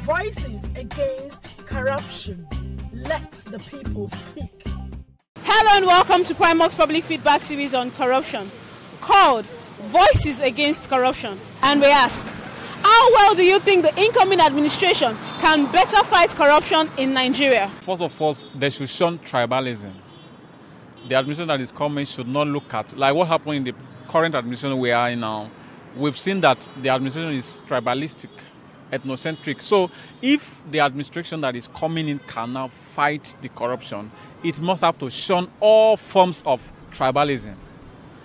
Voices against corruption. Let the people speak. Hello and welcome to Primark's public feedback series on corruption, called Voices Against Corruption. And we ask, how well do you think the incoming administration can better fight corruption in Nigeria? First of all, they should shun tribalism. The administration that is coming should not look at, like what happened in the current administration we are in now. We've seen that the administration is tribalistic, ethnocentric. So if the administration that is coming in can now fight the corruption, it must have to shun all forms of tribalism.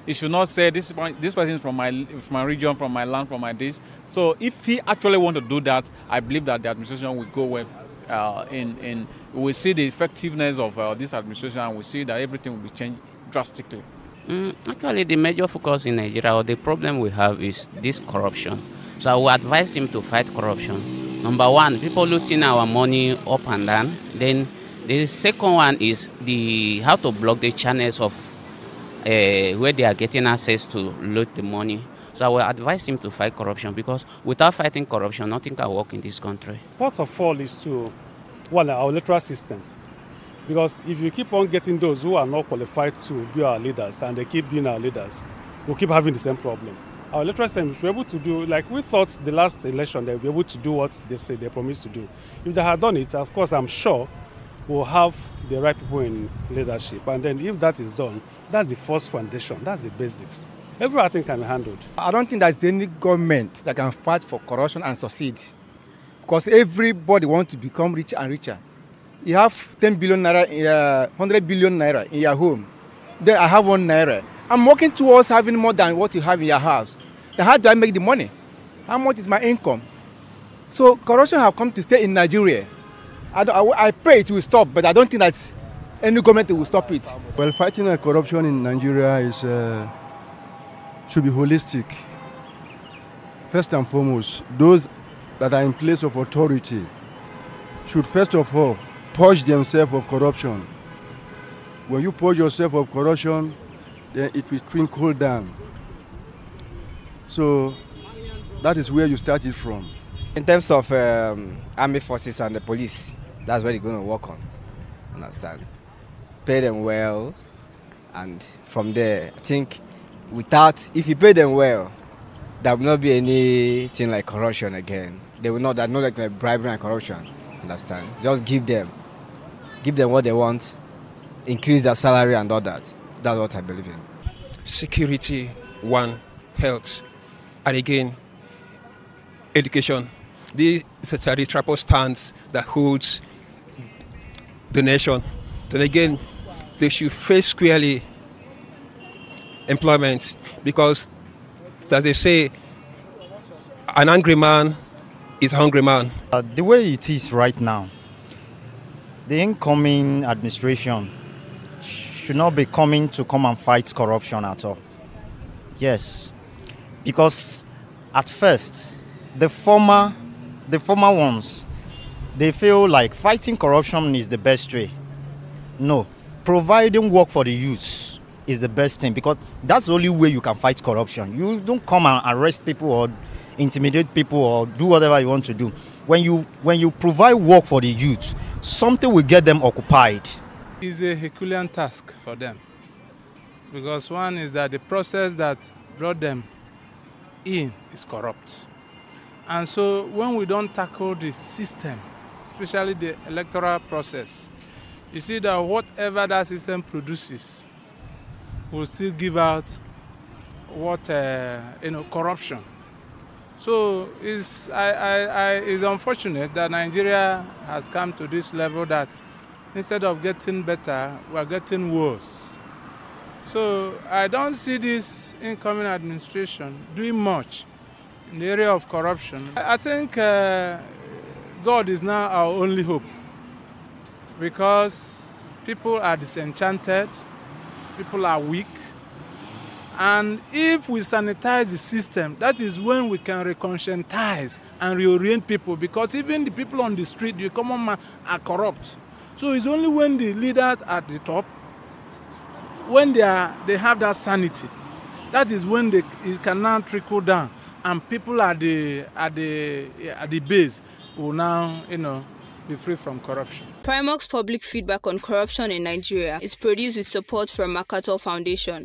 It should not say this person is from my region, from my land, from my this. So if he actually want to do that, I believe that the administration will go with we see the effectiveness of this administration, and we see that everything will be changed drastically. Actually, the major focus in Nigeria, or the problem we have, is this corruption. So I would advise him to fight corruption. Number one, people looting our money up and down. Then the second one is how to block the channels of where they are getting access to loot the money. So I will advise him to fight corruption, because without fighting corruption, nothing can work in this country. First of all is our electoral system. Because if you keep on getting those who are not qualified to be our leaders, and they keep being our leaders, we'll keep having the same problem. Our electoral system will be able to do, like we thought the last election, they'll be able to do what they say they promised to do. If they had done it, of course, I'm sure we'll have the right people in leadership. And then if that is done, that's the first foundation, that's the basics. Everything can be handled. I don't think there's any government that can fight for corruption and succeed, because everybody wants to become richer and richer. You have 10 billion naira, 100 billion naira in your home. Then I have 1 naira. I'm working towards having more than what you have in your house. Then how do I make the money? How much is my income? So corruption has come to stay in Nigeria. I pray it will stop, but I don't think that any government will stop it. Well, fighting corruption in Nigeria should be holistic. First and foremost, those that are in place of authority should first of all purge themselves of corruption. When you purge yourself of corruption, then it will trickle down. So that is where you started from. In terms of army forces and the police, that's what you're going to work on. Understand? Pay them well, and from there, I think if you pay them well, there will not be anything like corruption again. They will not. That's not like bribery and corruption. Understand? Just give them what they want, increase their salary and all that. That's what I believe in. Security, one, health, and again, education. This is a triple stance that holds the nation. Then again, they should face squarely employment, because, as they say, an angry man is a hungry man. The way it is right now, the incoming administration should not be coming to come and fight corruption at all. Yes, because at first, the former ones, they feel like fighting corruption is the best way. No, providing work for the youth is the best thing, because that's the only way you can fight corruption. You don't come and arrest people or intimidate people or do whatever you want to do. When you provide work for the youth, something will get them occupied. It's a Herculean task for them, because one is that the process that brought them in is corrupt. And so when we don't tackle the system, especially the electoral process, you see that whatever that system produces will still give out corruption. So it's unfortunate that Nigeria has come to this level that instead of getting better, we're getting worse. So I don't see this incoming administration doing much in the area of corruption. I think God is now our only hope, because people are disenchanted, people are weak, and if we sanitize the system, that is when we can reconscientize and reorient people, because even the people on the street, the common man, are corrupt. So it's only when the leaders at the top, when they have that sanity, that is when it can now trickle down, and people at the base will now, be free from corruption. Primark's public feedback on corruption in Nigeria is produced with support from MacAthur Foundation.